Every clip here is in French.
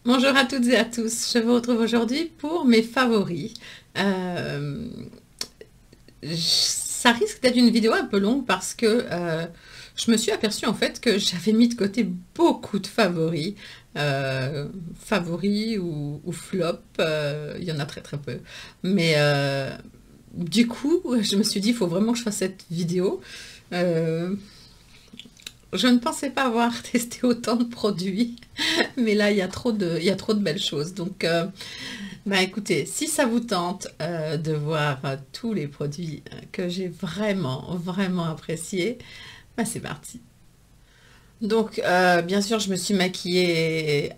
Bonjour à toutes et à tous, je vous retrouve aujourd'hui pour mes favoris. Euh, Ça risque d'être une vidéo un peu longue parce que je me suis aperçue en fait que j'avais mis de côté beaucoup de favoris. Favoris ou flops, il y en a très très peu. Mais du coup, je me suis dit, il faut vraiment que je fasse cette vidéo. Euh, je ne pensais pas avoir testé autant de produits, mais là, il y a trop de belles choses. Donc, bah écoutez, si ça vous tente de voir tous les produits que j'ai vraiment, vraiment appréciés, bah c'est parti. Donc, bien sûr, je me suis maquillée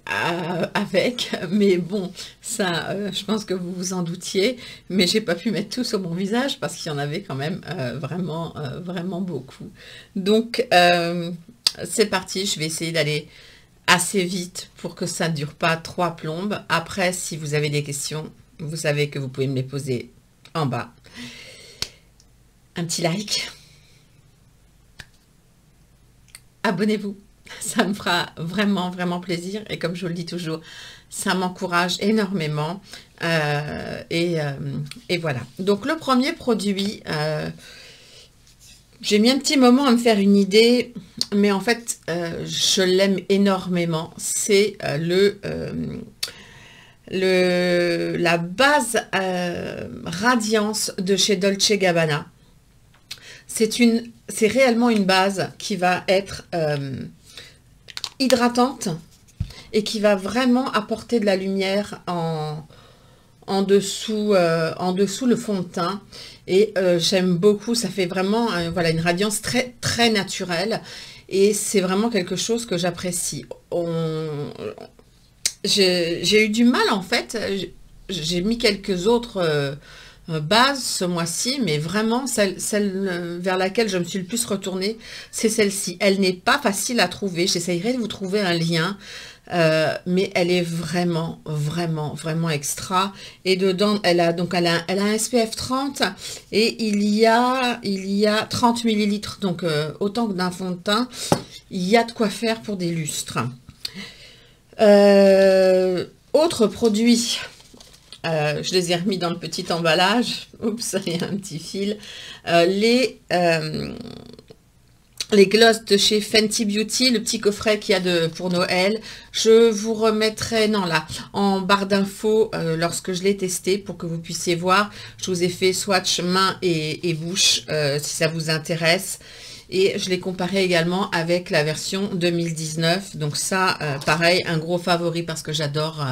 avec, mais bon, ça, je pense que vous vous en doutiez, mais j'ai pas pu mettre tout sur mon visage parce qu'il y en avait quand même vraiment, vraiment beaucoup. Donc, c'est parti, je vais essayer d'aller assez vite pour que ça ne dure pas trois plombes. Après, si vous avez des questions, vous savez que vous pouvez me les poser en bas. Un petit like, abonnez-vous, ça me fera vraiment, vraiment plaisir. Et comme je vous le dis toujours, ça m'encourage énormément. Et voilà. Donc le premier produit, j'ai mis un petit moment à me faire une idée, mais en fait, je l'aime énormément. C'est la base Radiance de chez Dolce Gabbana. C'est réellement une base qui va être hydratante et qui va vraiment apporter de la lumière en dessous le fond de teint. Et j'aime beaucoup, ça fait vraiment voilà, une radiance très, très naturelle. Et c'est vraiment quelque chose que j'apprécie. J'ai eu du mal en fait, j'ai mis quelques autres bases ce mois-ci, mais vraiment celle vers laquelle je me suis le plus retournée, c'est celle-ci. Elle n'est pas facile à trouver, j'essayerai de vous trouver un lien, mais elle est vraiment, vraiment, vraiment extra. Et dedans, elle a un SPF 30 et il y a 30 millilitres, donc autant que d'un fond de teint, il y a de quoi faire pour des lustres. Autre produit, je les ai remis dans le petit emballage. Oups, il y a un petit fil. Euh, les, euh, les glosses de chez Fenty Beauty, le petit coffret qu'il y a pour Noël. Je vous remettrai, non là, en barre d'infos lorsque je l'ai testé pour que vous puissiez voir. Je vous ai fait swatch main et bouche si ça vous intéresse. Et je l'ai comparé également avec la version 2019. Donc ça, pareil, un gros favori parce que j'adore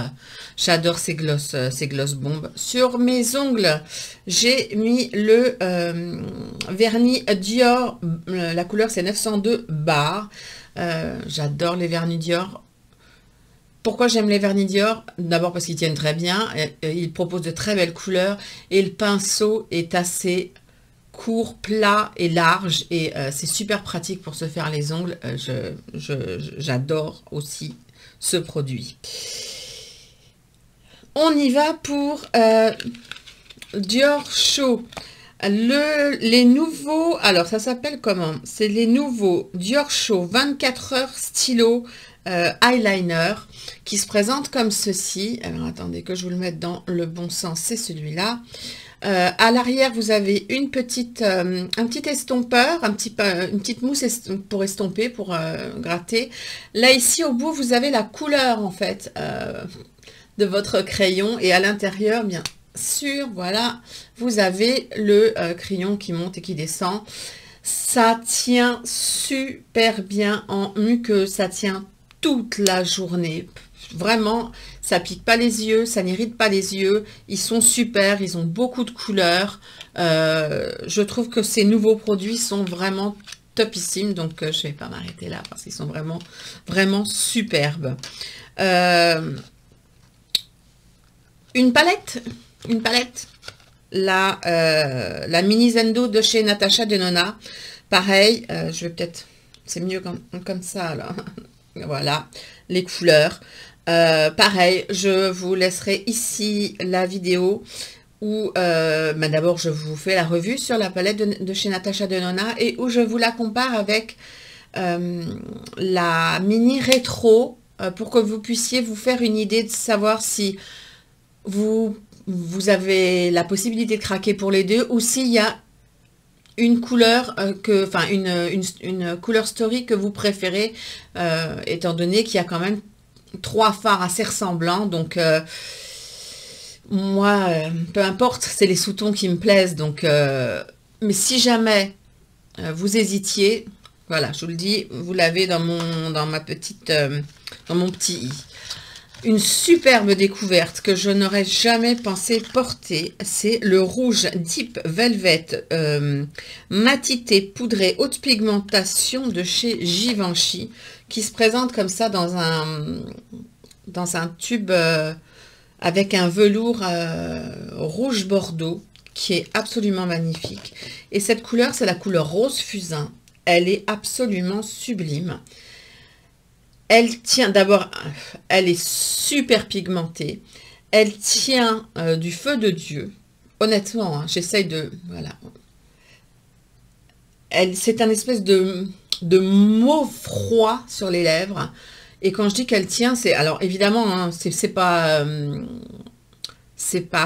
ces glosses bombes. Sur mes ongles, j'ai mis le vernis Dior. La couleur, c'est 902 bar. J'adore les vernis Dior. Pourquoi j'aime les vernis Dior? D'abord parce qu'ils tiennent très bien. Ils proposent de très belles couleurs. Et le pinceau est assez court, plat et large, et c'est super pratique pour se faire les ongles. J'adore aussi ce produit. On y va pour Dior Show. Les nouveaux, alors ça s'appelle comment? C'est les nouveaux Dior Show 24 heures stylo eyeliner qui se présentent comme ceci. Alors attendez que je vous le mette dans le bon sens, c'est celui-là. À l'arrière, vous avez un petit estompeur, une petite mousse pour estomper, pour gratter. Là, ici, au bout, vous avez la couleur, en fait, de votre crayon. Et à l'intérieur, bien sûr, voilà, vous avez le crayon qui monte et qui descend. Ça tient super bien en muqueuse, ça tient toute la journée. Vraiment, ça pique pas les yeux, ça n'irrite pas les yeux. Ils sont super, ils ont beaucoup de couleurs. Je trouve que ces nouveaux produits sont vraiment topissimes. Donc, je vais pas m'arrêter là parce qu'ils sont vraiment, vraiment superbes. Une palette, la mini Zendo de chez Natasha Denona. Pareil, je vais peut-être, c'est mieux comme ça là. Voilà, les couleurs. Pareil, je vous laisserai ici la vidéo où d'abord je vous fais la revue sur la palette de chez Natasha Denona et où je vous la compare avec la mini rétro pour que vous puissiez vous faire une idée de savoir si vous avez la possibilité de craquer pour les deux ou s'il y a une couleur une couleur story que vous préférez, étant donné qu'il y a quand même 3 fards assez ressemblants. Donc moi, peu importe, c'est les sous-tons qui me plaisent. Donc mais si jamais vous hésitiez, voilà, je vous le dis, vous l'avez dans ma petite dans mon petit i. Une superbe découverte que je n'aurais jamais pensé porter, c'est le rouge Deep Velvet matité poudré haute pigmentation de chez Givenchy, qui se présente comme ça dans un tube avec un velours rouge bordeaux qui est absolument magnifique. Et cette couleur, c'est la couleur rose fusain. Elle est absolument sublime. Elle tient, d'abord, elle est super pigmentée. Elle tient du feu de Dieu. Honnêtement, hein, j'essaye de... Voilà. C'est un espèce de mauve froid sur les lèvres. Et quand je dis qu'elle tient, c'est... Alors, évidemment, hein, c'est pas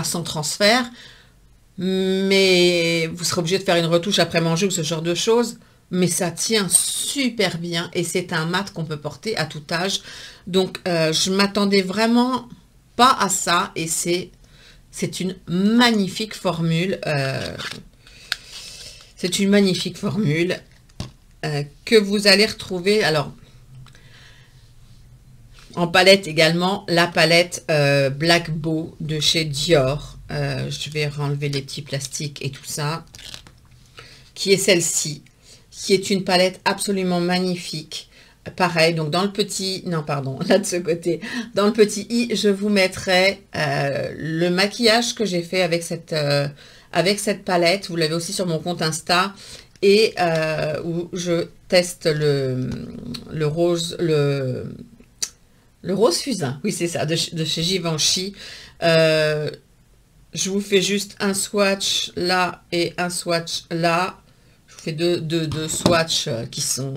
sans transfert. Mais vous serez obligé de faire une retouche après manger ou ce genre de choses. Mais ça tient super bien et c'est un mat qu'on peut porter à tout âge. Donc, je m'attendais vraiment pas à ça et c'est une magnifique formule. C'est une magnifique formule que vous allez retrouver. Alors, en palette également, la palette Black Bow de chez Dior. Je vais enlever les petits plastiques et tout ça. Qui est celle-ci. Qui est une palette absolument magnifique. Pareil, donc dans le petit... Non, pardon, là de ce côté. Dans le petit i, je vous mettrai le maquillage que j'ai fait avec cette palette. Vous l'avez aussi sur mon compte Insta. Et où je teste le rose fusain. Oui, c'est ça, de chez Givenchy. Je vous fais juste un swatch là et un swatch là. Je fais deux swatchs qui sont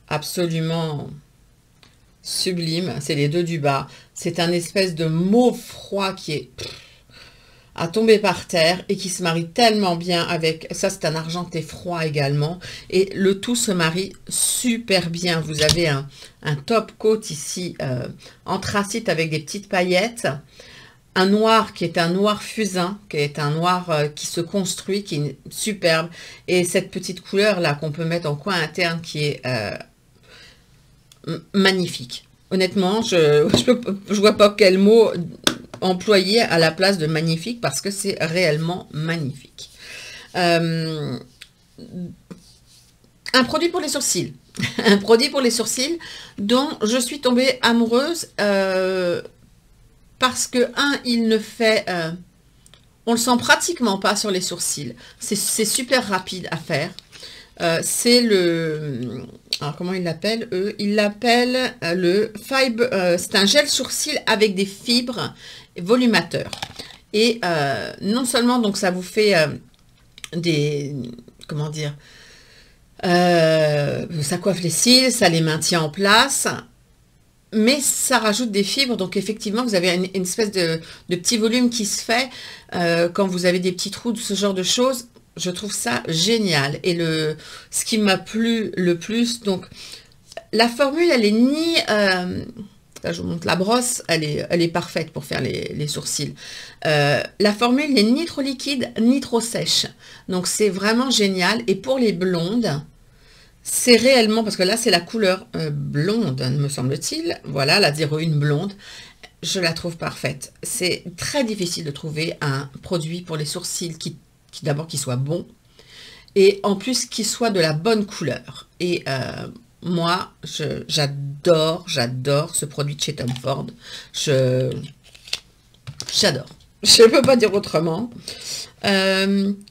absolument sublimes. C'est les deux du bas. C'est un espèce de mauve froid qui est à tomber par terre et qui se marie tellement bien avec... Ça, c'est un argenté froid également. Et le tout se marie super bien. Vous avez un top coat ici anthracite avec des petites paillettes. Un noir qui est un noir fusain, qui est un noir qui se construit, qui est superbe. Et cette petite couleur là qu'on peut mettre en coin interne qui est magnifique. Honnêtement, je vois pas quel mot employer à la place de magnifique parce que c'est réellement magnifique. Un produit pour les sourcils. Un produit pour les sourcils dont je suis tombée amoureuse parce que, il ne fait... on le sent pratiquement pas sur les sourcils. C'est super rapide à faire. C'est le... Alors, comment ils l'appellent, eux? Ils l'appellent le fibre... c'est un gel sourcil avec des fibres volumateurs. Et non seulement, donc, ça vous fait des... Comment dire? Ça coiffe les cils, ça les maintient en place... Mais ça rajoute des fibres, donc effectivement, vous avez une espèce de petit volume qui se fait quand vous avez des petits trous, de ce genre de choses. Je trouve ça génial. Et ce qui m'a plu le plus, donc, la formule, elle est ni... là, je vous montre la brosse, elle est parfaite pour faire les sourcils. La formule n'est ni trop liquide, ni trop sèche. Donc, c'est vraiment génial. Et pour les blondes... C'est réellement, parce que là, c'est la couleur blonde, me semble-t-il. Voilà, la 01 blonde. Je la trouve parfaite. C'est très difficile de trouver un produit pour les sourcils qui d'abord, qui soit bon. Et en plus, qui soit de la bonne couleur. Et moi, j'adore ce produit de chez Tom Ford. J'adore. Je ne peux pas dire autrement.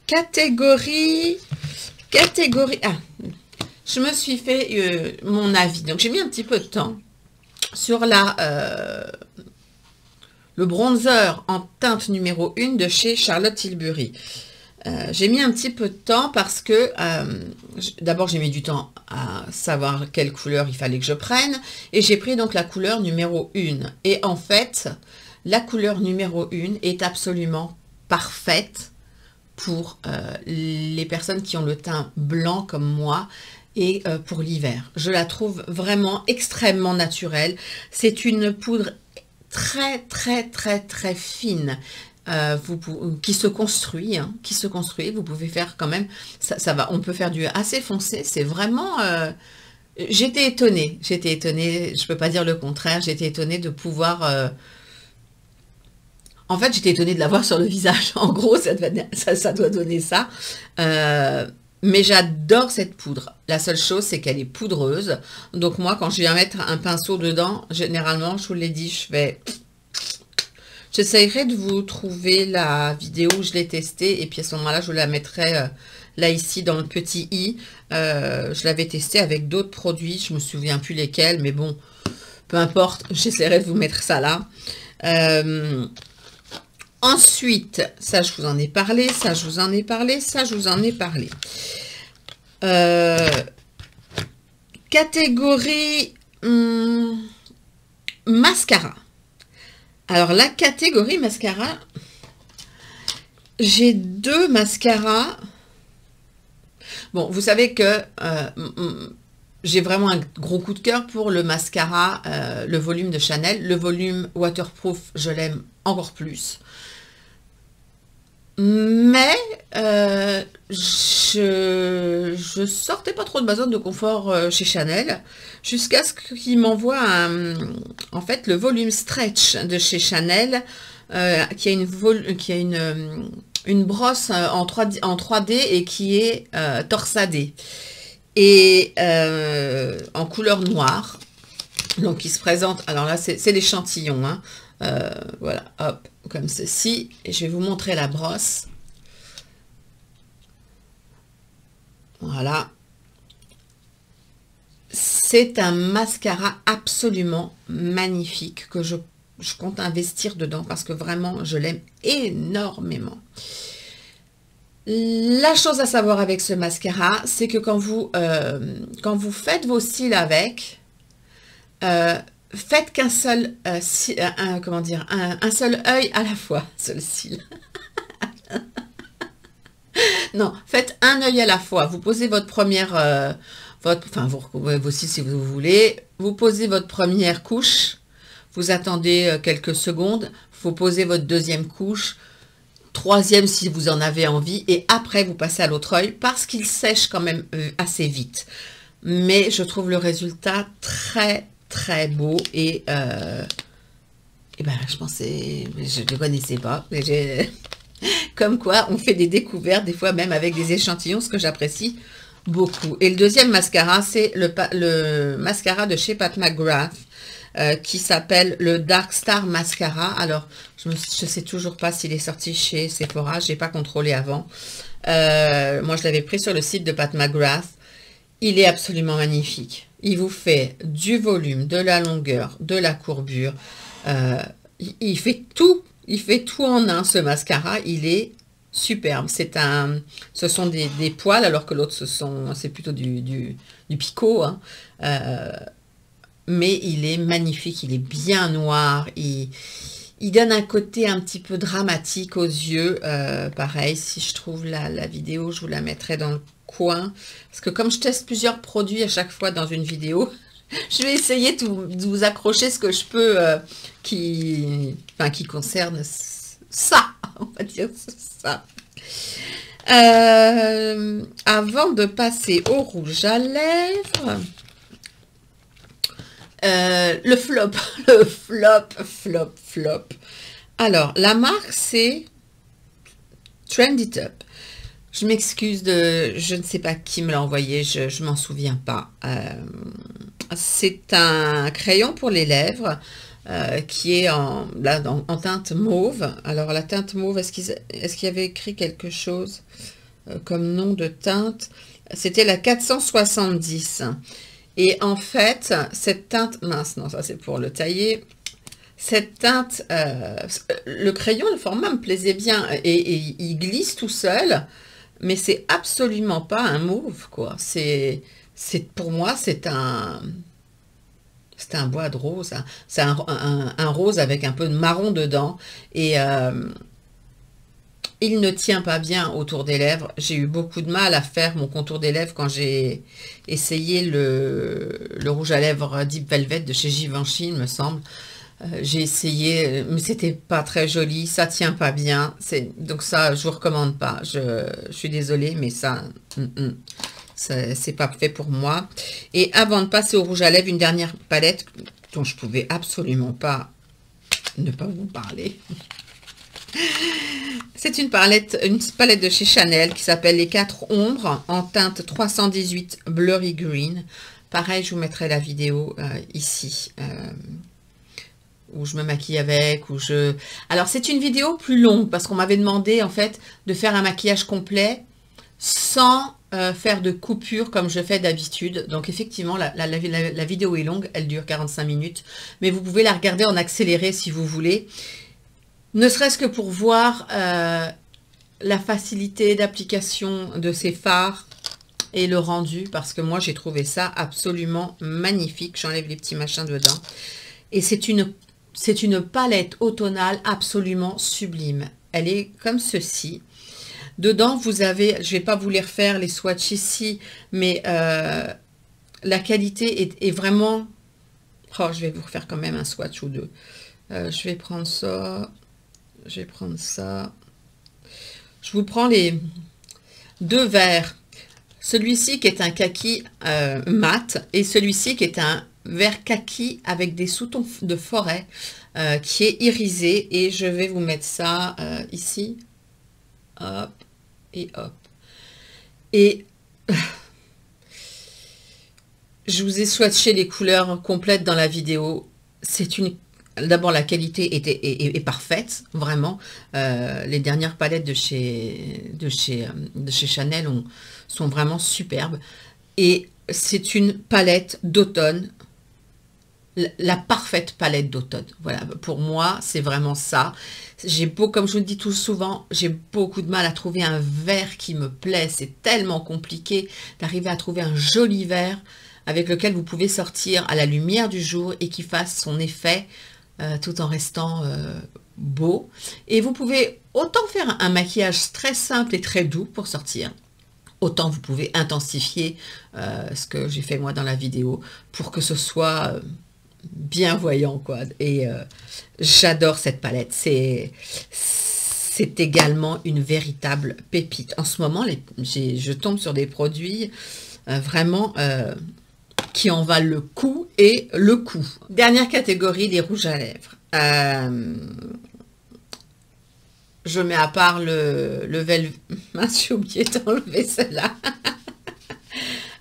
Catégorie... Ah, je me suis fait mon avis. Donc, j'ai mis un petit peu de temps sur le bronzer en teinte numéro 1 de chez Charlotte Tilbury. J'ai mis un petit peu de temps parce que d'abord j'ai mis du temps à savoir quelle couleur il fallait que je prenne et j'ai pris donc la couleur numéro 1 et en fait la couleur numéro 1 est absolument parfaite pour les personnes qui ont le teint blanc comme moi et pour l'hiver. Je la trouve vraiment extrêmement naturelle. C'est une poudre très fine qui se construit, hein, vous pouvez faire quand même, ça va, on peut faire du assez foncé, c'est vraiment, j'étais étonnée, je peux pas dire le contraire, j'étais étonnée de pouvoir, en fait j'étais étonnée de l'avoir sur le visage, en gros ça doit donner ça, mais j'adore cette poudre. La seule chose, c'est qu'elle est poudreuse. Donc moi, quand je viens mettre un pinceau dedans, généralement, je vous l'ai dit, j'essayerai de vous trouver la vidéo où je l'ai testée. Et puis à ce moment-là, je vous la mettrai là, ici, dans le petit i. Je l'avais testé avec d'autres produits. Je me souviens plus lesquels. Mais bon, peu importe. J'essaierai de vous mettre ça là. Ensuite, ça je vous en ai parlé, ça je vous en ai parlé, ça je vous en ai parlé. Catégorie mascara. Alors la catégorie mascara, j'ai 2 mascaras. Bon, vous savez que j'ai vraiment un gros coup de cœur pour le mascara, le volume de Chanel. Le volume waterproof, je l'aime encore plus. Mais je sortais pas trop de ma zone de confort chez Chanel jusqu'à ce qu'ils m'envoient en fait le volume stretch de chez Chanel qui a une brosse en 3D et qui est torsadée et en couleur noire. Donc il se présente, alors là c'est l'échantillon, hein. Voilà, hop, comme ceci, et je vais vous montrer la brosse. Voilà, c'est un mascara absolument magnifique que je compte investir dedans parce que vraiment je l'aime énormément. La chose à savoir avec ce mascara, c'est que quand vous faites vos cils avec, faites qu'un seul, comment dire, un seul œil à la fois, seul cil. Non, faites un œil à la fois. Vous posez votre première, vous recouvrez vos cils si vous voulez. Vous posez votre première couche. Vous attendez quelques secondes. Vous posez votre deuxième couche. Troisième si vous en avez envie. Et après, vous passez à l'autre œil parce qu'il sèche quand même assez vite. Mais je trouve le résultat très beau et ben, je pensais, je ne connaissais pas, comme quoi on fait des découvertes des fois même avec des échantillons, ce que j'apprécie beaucoup. Et le deuxième mascara, c'est le mascara de chez Pat McGrath qui s'appelle le Dark Star Mascara. Alors je sais toujours pas s'il est sorti chez Sephora, j'ai pas contrôlé avant. Moi je l'avais pris sur le site de Pat McGrath. Il est absolument magnifique. Il vous fait du volume, de la longueur, de la courbure. Il fait tout en un, ce mascara. Il est superbe. Ce sont des poils, alors que l'autre, c'est plutôt du picot. Hein. Mais il est magnifique. Il est bien noir. Il donne un côté un petit peu dramatique aux yeux. Pareil, si je trouve la vidéo, je vous la mettrai dans le coin, parce que comme je teste plusieurs produits à chaque fois dans une vidéo, je vais essayer de vous accrocher ce que je peux qui concerne ça, on va dire ça. Avant de passer au rouge à lèvres, le flop. Alors la marque c'est Trendy Top. Je m'excuse je ne sais pas qui me l'a envoyé, je m'en souviens pas. C'est un crayon pour les lèvres qui est en teinte mauve. Alors la teinte mauve, est-ce qu'il y avait écrit quelque chose comme nom de teinte? C'était la 470. Et en fait, cette teinte, mince, non, ça c'est pour le tailler. Cette teinte, le crayon, le format me plaisait bien et il glisse tout seul, mais c'est absolument pas un mauve, quoi. Pour moi, c'est un bois de rose, hein. C'est un rose avec un peu de marron dedans et il ne tient pas bien autour des lèvres. J'ai eu beaucoup de mal à faire mon contour des lèvres quand j'ai essayé le rouge à lèvres Deep Velvet de chez Givenchy, il me semble. J'ai essayé, mais c'était pas très joli, ça tient pas bien. Donc ça, je vous recommande pas. Je suis désolée, mais ça, c'est pas fait pour moi. Et avant de passer au rouge à lèvres, une dernière palette dont je pouvais absolument pas ne pas vous parler. C'est une palette de chez Chanel qui s'appelle Les 4 ombres en teinte 318 Blurry Green. Pareil, je vous mettrai la vidéo ici, où je me maquille avec, Alors, c'est une vidéo plus longue parce qu'on m'avait demandé, en fait, de faire un maquillage complet sans faire de coupure comme je fais d'habitude. Donc, effectivement, la vidéo est longue, elle dure 45 minutes, mais vous pouvez la regarder en accéléré si vous voulez. Ne serait-ce que pour voir la facilité d'application de ces fards et le rendu, parce que moi, j'ai trouvé ça absolument magnifique. J'enlève les petits machins dedans. Et c'est une palette automnale absolument sublime. Elle est comme ceci. Dedans, vous avez, je ne vais pas vous les refaire, les swatchs ici, mais la qualité est vraiment... Oh, je vais vous refaire quand même un swatch ou deux. Je vais prendre ça... Je vais prendre ça. Je vous prends les deux verres. Celui-ci qui est un kaki mat et celui-ci qui est un vert kaki avec des sous-tons de forêt qui est irisé. Et je vais vous mettre ça ici. Hop et hop. Et je vous ai swatché les couleurs complètes dans la vidéo. C'est une... D'abord, la qualité est parfaite, vraiment. Les dernières palettes de chez Chanel sont vraiment superbes. Et c'est une palette d'automne, la parfaite palette d'automne. Voilà, pour moi, c'est vraiment ça. Comme je vous le dis tout souvent, j'ai beaucoup de mal à trouver un vert qui me plaît. C'est tellement compliqué d'arriver à trouver un joli vert avec lequel vous pouvez sortir à la lumière du jour et qui fasse son effet tout en restant beau. Et vous pouvez autant faire un maquillage très simple et très doux pour sortir, autant vous pouvez intensifier ce que j'ai fait moi dans la vidéo pour que ce soit bien voyant, quoi. Et j'adore cette palette. C'est également une véritable pépite. En ce moment, je tombe sur des produits vraiment... qui en valent le coup et le coup. Dernière catégorie, les rouges à lèvres. Je mets à part le velvet... Mince, j'ai oublié d'enlever celle-là.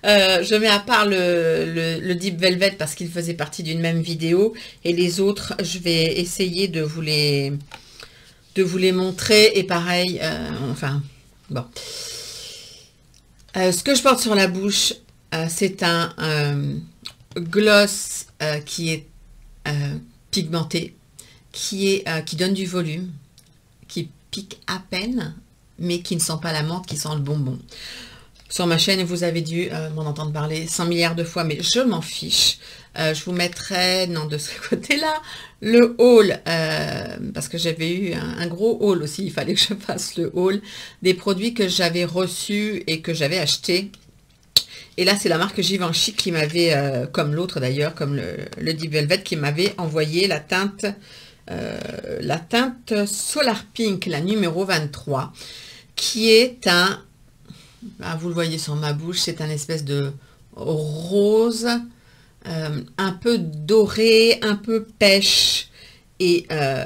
Je mets à part le Deep Velvet parce qu'il faisait partie d'une même vidéo. Et les autres, je vais essayer de vous les montrer. Et pareil, enfin, bon. Ce que je porte sur la bouche... c'est un gloss qui est pigmenté, qui donne du volume, qui pique à peine, mais qui ne sent pas la menthe, qui sent le bonbon. Sur ma chaîne, vous avez dû m'en entendre parler 100 milliards de fois, mais je m'en fiche. Je vous mettrai, non, de ce côté-là, le haul, parce que j'avais eu un gros haul aussi, il fallait que je fasse le haul des produits que j'avais reçus et que j'avais achetés. Et là, c'est la marque Givenchy qui m'avait, comme l'autre d'ailleurs, comme le Deep Velvet, qui m'avait envoyé la teinte Solar Pink, la numéro 23, qui est un, vous le voyez sur ma bouche, c'est un espèce de rose, un peu doré, un peu pêche, et... je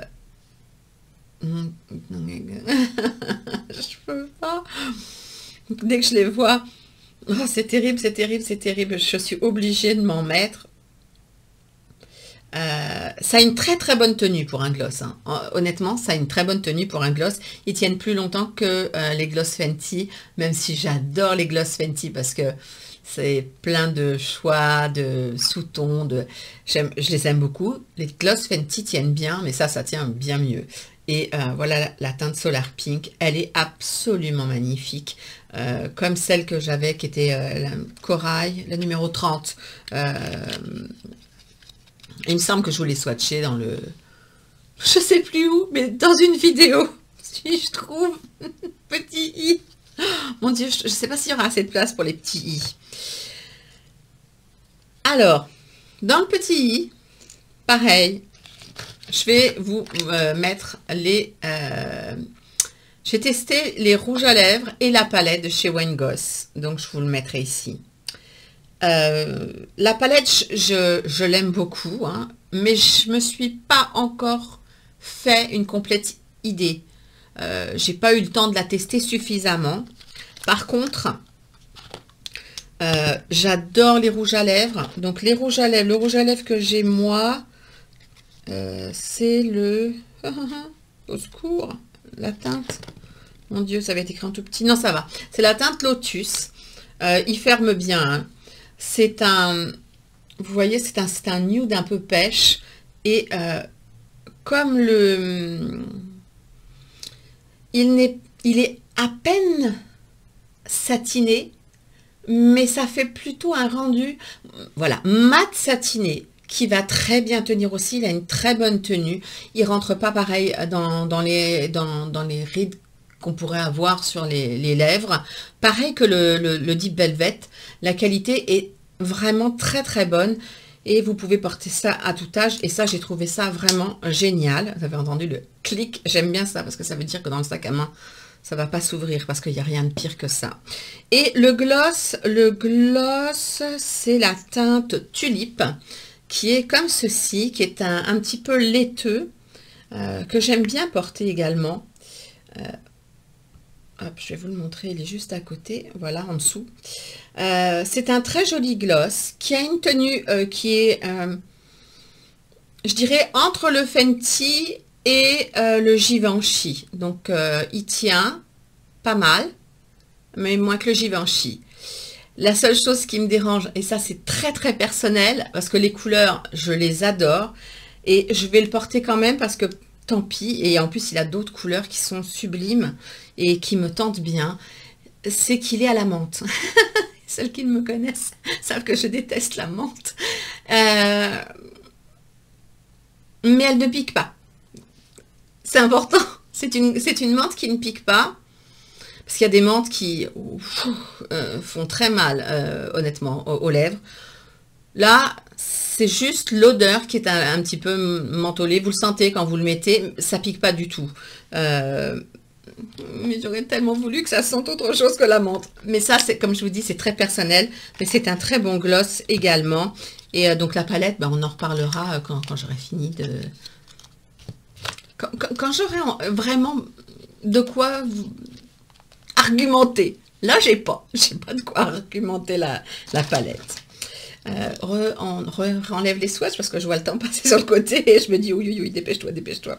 peux pas. Dès que je les vois... Oh, c'est terrible, c'est terrible, c'est terrible. Je suis obligée de m'en mettre. Ça a une très très bonne tenue pour un gloss. Hein. Honnêtement, ça a une très bonne tenue pour un gloss. Ils tiennent plus longtemps que les gloss Fenty, même si j'adore les gloss Fenty parce que C'est plein de choix, de sous-tons, je les aime beaucoup. Les Gloss Fenty tiennent bien, mais ça tient bien mieux. Et voilà la teinte Solar Pink, elle est absolument magnifique, comme celle que j'avais qui était la Corail, la numéro 30. Il me semble que je vous l'ai swatché dans le... Je sais plus où, mais dans une vidéo, si je trouve, petit i. Oh, mon Dieu, je ne sais pas s'il y aura assez de place pour les petits i. Alors, dans le petit i, pareil, je vais vous mettre les... j'ai testé les rouges à lèvres et la palette de chez Wayne Goss, donc je vous le mettrai ici. La palette, je l'aime beaucoup, hein, mais je me suis pas encore fait une complète idée. J'ai pas eu le temps de la tester suffisamment. Par contre, j'adore les rouges à lèvres. Donc les rouges à lèvres, le rouge à lèvres que j'ai moi, c'est le... Au secours, la teinte. Mon Dieu, ça va être écrit en tout petit. Non, ça va. C'est la teinte Lotus. Il ferme bien, hein. C'est un, vous voyez, c'est un nude un peu pêche et comme il est à peine satiné, mais ça fait plutôt un rendu, voilà, mat satiné qui va très bien tenir aussi. Il a une très bonne tenue. Il rentre pas pareil dans les rides qu'on pourrait avoir sur les lèvres. Pareil que le Deep Velvet, la qualité est vraiment très très bonne et vous pouvez porter ça à tout âge et ça j'ai trouvé ça vraiment génial. Vous avez entendu le clic, j'aime bien ça parce que ça veut dire que dans le sac à main ça va pas s'ouvrir parce qu'il n'y a rien de pire que ça. Et le gloss c'est la teinte Tulipe qui est comme ceci, qui est un petit peu laiteux, que j'aime bien porter également. Hop, je vais vous le montrer, il est juste à côté, voilà, en dessous. C'est un très joli gloss qui a une tenue qui est, je dirais, entre le Fenty et le Givenchy. Donc, il tient pas mal, mais moins que le Givenchy. La seule chose qui me dérange, et ça c'est très très personnel, parce que les couleurs, je les adore, et je vais le porter quand même parce que tant pis, et en plus il a d'autres couleurs qui sont sublimes et qui me tentent bien, c'est qu'il est à la menthe. Celles qui me connaissent savent que je déteste la menthe. Mais elle ne pique pas. C'est important. C'est une menthe qui ne pique pas. Parce qu'il y a des menthes qui font très mal, honnêtement, aux lèvres. Là, c'est juste l'odeur qui est un petit peu mentholée. Vous le sentez quand vous le mettez, ça pique pas du tout. Mais j'aurais tellement voulu que ça sente autre chose que la menthe. Mais ça, c'est comme je vous dis, c'est très personnel. Mais c'est un très bon gloss également. Et donc la palette, ben, on en reparlera quand j'aurai fini de... Quand j'aurai vraiment de quoi argumenter. Là, j'ai pas de quoi argumenter la palette. Enlève les swatchs parce que je vois le temps passer sur le côté et je me dis oui, oui, dépêche-toi, dépêche-toi.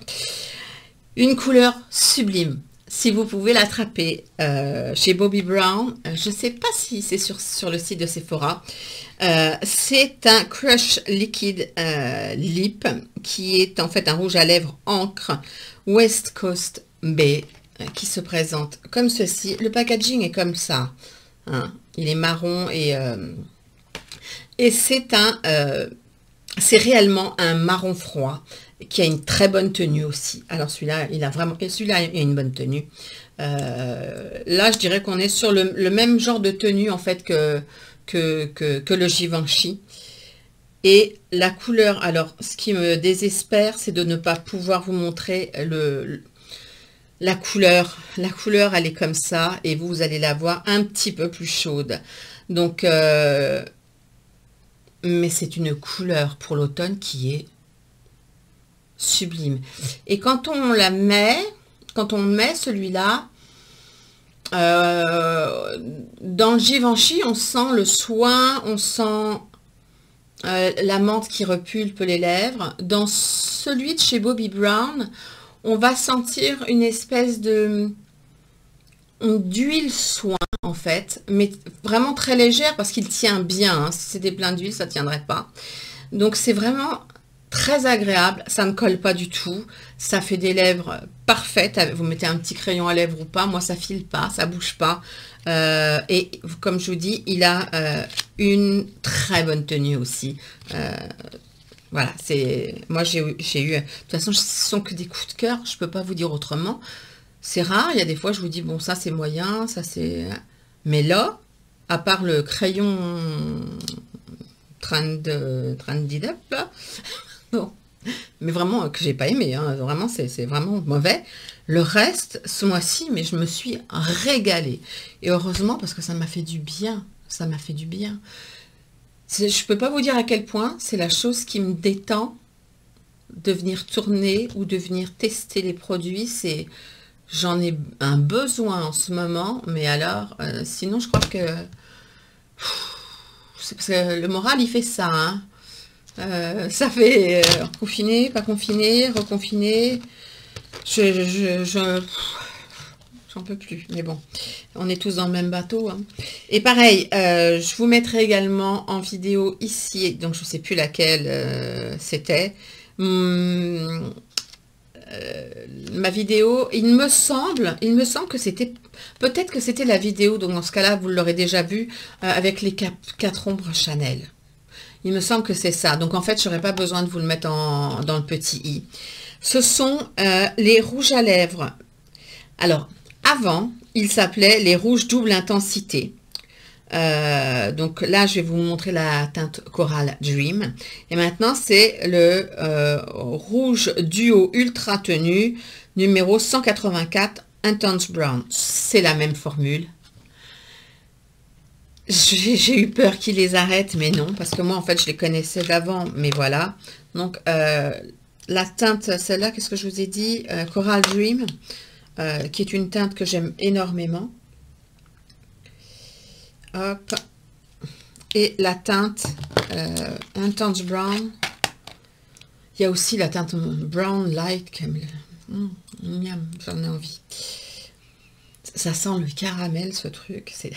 Une couleur sublime. Si vous pouvez l'attraper chez Bobbi Brown, je ne sais pas si c'est sur le site de Sephora, c'est un Crush Liquid Lip qui est en fait un rouge à lèvres encre West Coast Bay qui se présente comme ceci. Le packaging est comme ça, hein. Il est marron et c'est réellement un marron froid qui a une très bonne tenue aussi. Alors celui-là, il a une bonne tenue. Là, je dirais qu'on est sur le même genre de tenue en fait que le Givenchy. Et la couleur, alors ce qui me désespère, c'est de ne pas pouvoir vous montrer la couleur. La couleur, elle est comme ça et vous allez la voir un petit peu plus chaude. Donc, mais c'est une couleur pour l'automne qui est sublime. Et quand on met celui-là, dans le Givenchy, on sent le soin, on sent la menthe qui repulpe les lèvres. Dans celui de chez Bobbi Brown, on va sentir une espèce de d'huile soin en fait, mais vraiment très légère parce qu'il tient bien, hein. Si c'était plein d'huile, ça tiendrait pas. Donc c'est vraiment très agréable, ça ne colle pas du tout, ça fait des lèvres parfaites, vous mettez un petit crayon à lèvres ou pas, moi ça file pas, ça bouge pas. Et comme je vous dis, il a une très bonne tenue aussi. Voilà, c'est moi j'ai eu, de toute façon ce sont que des coups de cœur, je peux pas vous dire autrement. C'est rare, il y a des fois je vous dis bon ça c'est moyen, ça c'est... Mais là, à part le crayon Trendy Up là, non. Mais vraiment que j'ai pas aimé, hein, vraiment c'est vraiment mauvais. Le reste, ce mois-ci, mais je me suis régalée. Et heureusement parce que ça m'a fait du bien, ça m'a fait du bien. Je peux pas vous dire à quel point c'est la chose qui me détend de venir tourner ou de venir tester les produits. C'est... J'en ai un besoin en ce moment, mais alors, sinon je crois que... C'est parce que le moral, il fait ça, hein. Ça fait confiné, pas confiné, reconfiné. J'en peux plus, mais bon, on est tous dans le même bateau, hein. Et pareil, je vous mettrai également en vidéo ici, donc je ne sais plus laquelle c'était. Ma vidéo, il me semble que c'était, peut-être que c'était la vidéo, donc dans ce cas-là, vous l'aurez déjà vu, avec les 4 ombres Chanel. Il me semble que c'est ça. Donc en fait, je n'aurais pas besoin de vous le mettre dans le petit i. Ce sont les rouges à lèvres. Alors, avant, ils s'appelaient les rouges double intensité. Donc là, je vais vous montrer la teinte Coral Dream. Et maintenant, c'est le rouge duo ultra tenue numéro 184 Intense Brown. C'est la même formule. J'ai eu peur qu'ils les arrêtent, mais non, parce que moi, en fait, je les connaissais d'avant, mais voilà. Donc, la teinte, celle-là, qu'est-ce que je vous ai dit? Coral Dream, qui est une teinte que j'aime énormément. Hop. Et la teinte Intense Brown. Il y a aussi la teinte Brown Light. J'en ai envie. Ça sent le caramel, ce truc. C'est...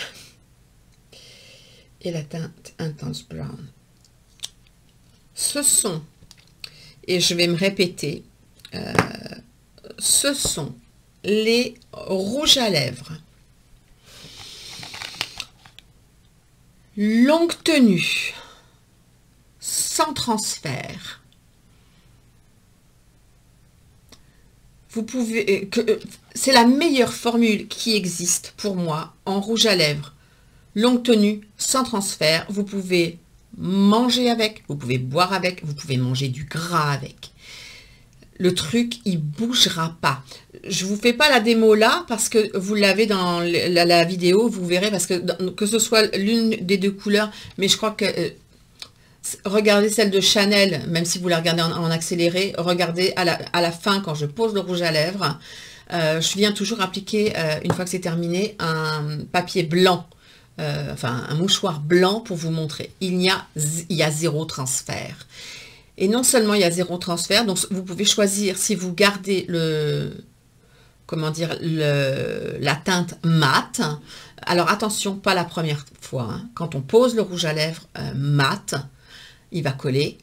Et la teinte Intense Brown. Ce sont, et je vais me répéter, ce sont les rouges à lèvres longue tenue, sans transfert. Vous pouvez, c'est la meilleure formule qui existe pour moi en rouge à lèvres. Longue tenue, sans transfert. Vous pouvez manger avec, vous pouvez boire avec, vous pouvez manger du gras avec. Le truc, il bougera pas. Je vous fais pas la démo là parce que vous l'avez dans la vidéo, vous verrez, parce que ce soit l'une des deux couleurs, mais je crois que regardez celle de Chanel, même si vous la regardez en accéléré, regardez à la fin quand je pose le rouge à lèvres, je viens toujours appliquer, une fois que c'est terminé, un papier blanc. Enfin un mouchoir blanc pour vous montrer. Il y a zéro transfert. Et non seulement il y a zéro transfert, donc vous pouvez choisir si vous gardez la teinte mate. Alors attention, pas la première fois, hein. Quand on pose le rouge à lèvres mat, il va coller.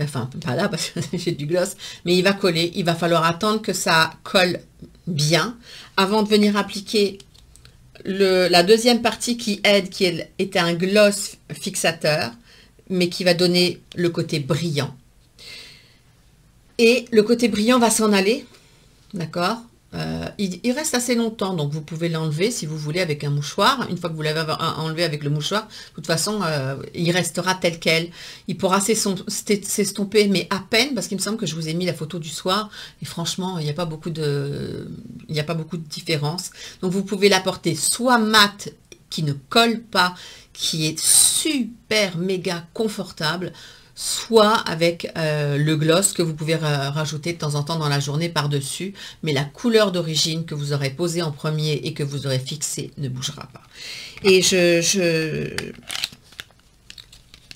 Enfin, pas là parce que j'ai du gloss, mais il va coller. Il va falloir attendre que ça colle bien avant de venir appliquer la deuxième partie qui était un gloss fixateur, mais qui va donner le côté brillant. Et le côté brillant va s'en aller, d'accord? Il reste assez longtemps, donc vous pouvez l'enlever si vous voulez avec un mouchoir. Une fois que vous l'avez enlevé avec le mouchoir, de toute façon, il restera tel quel. Il pourra s'estomper, mais à peine, parce qu'il me semble que je vous ai mis la photo du soir, et franchement, il n'y a pas beaucoup de différence. Donc vous pouvez l'apporter soit mat, qui ne colle pas, qui est super méga confortable, soit avec le gloss que vous pouvez rajouter de temps en temps dans la journée par-dessus, mais la couleur d'origine que vous aurez posée en premier et que vous aurez fixée ne bougera pas. Et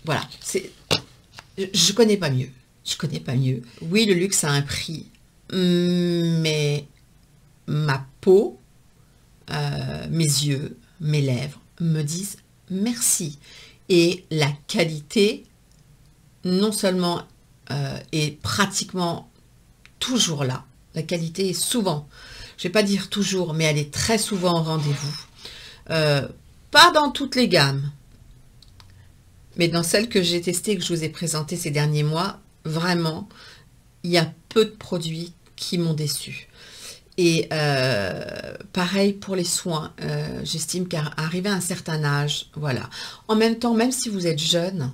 voilà, je connais pas mieux. Je connais pas mieux. Oui, le luxe a un prix, mais ma peau mes yeux, mes lèvres me disent merci. Et la qualité, non seulement est pratiquement toujours là, la qualité est souvent, je ne vais pas dire toujours, mais elle est très souvent au rendez-vous. Pas dans toutes les gammes, mais dans celles que j'ai testées, que je vous ai présentées ces derniers mois, vraiment, il y a peu de produits qui m'ont déçu. Et pareil pour les soins, j'estime qu'arrivé à un certain âge, voilà. En même temps, même si vous êtes jeune,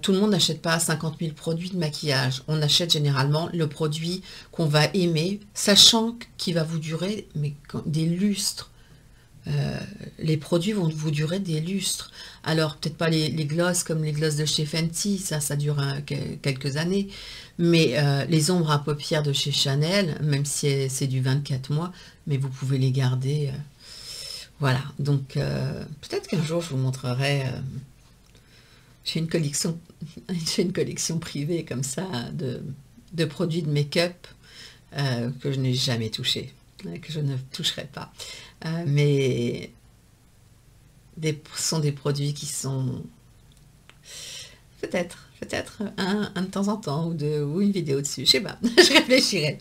tout le monde n'achète pas 50 000 produits de maquillage. On achète généralement le produit qu'on va aimer, sachant qu'il va vous durer des lustres. Les produits vont vous durer des lustres. Alors, peut-être pas les glosses comme les glosses de chez Fenty, ça dure quelques années. Mais les ombres à paupières de chez Chanel, même si c'est du 24 mois, mais vous pouvez les garder. Voilà, donc peut-être qu'un jour je vous montrerai... j'ai une collection privée comme ça de produits de make-up que je n'ai jamais touché, que je ne toucherai pas. Mais ce sont des produits qui sont peut-être un de temps en temps ou une vidéo dessus, je sais pas, je réfléchirai.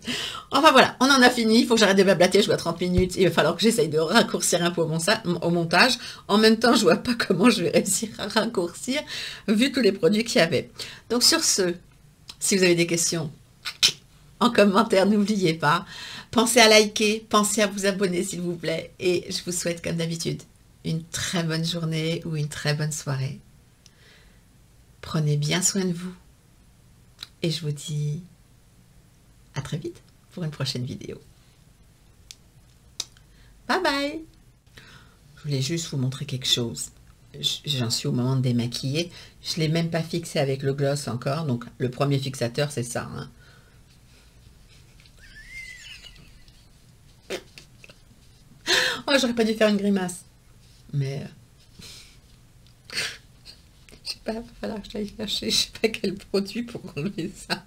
Enfin voilà, on en a fini, il faut que j'arrête de blablater, je vois 30 minutes, il va falloir que j'essaye de raccourcir un peu au montage. En même temps, je vois pas comment je vais réussir à raccourcir vu tous les produits qu'il y avait. Donc sur ce, si vous avez des questions, en commentaire, n'oubliez pas, pensez à liker, pensez à vous abonner s'il vous plaît, et je vous souhaite comme d'habitude une très bonne journée ou une très bonne soirée. Prenez bien soin de vous et je vous dis à très vite pour une prochaine vidéo. Bye bye. Je voulais juste vous montrer quelque chose. J'en suis au moment de démaquiller. Je ne l'ai même pas fixé avec le gloss encore. Donc le premier fixateur c'est ça. Hein. Oh, j'aurais pas dû faire une grimace. Mais... il va falloir que je l'aille chercher, je sais pas quel produit pour enlever ça.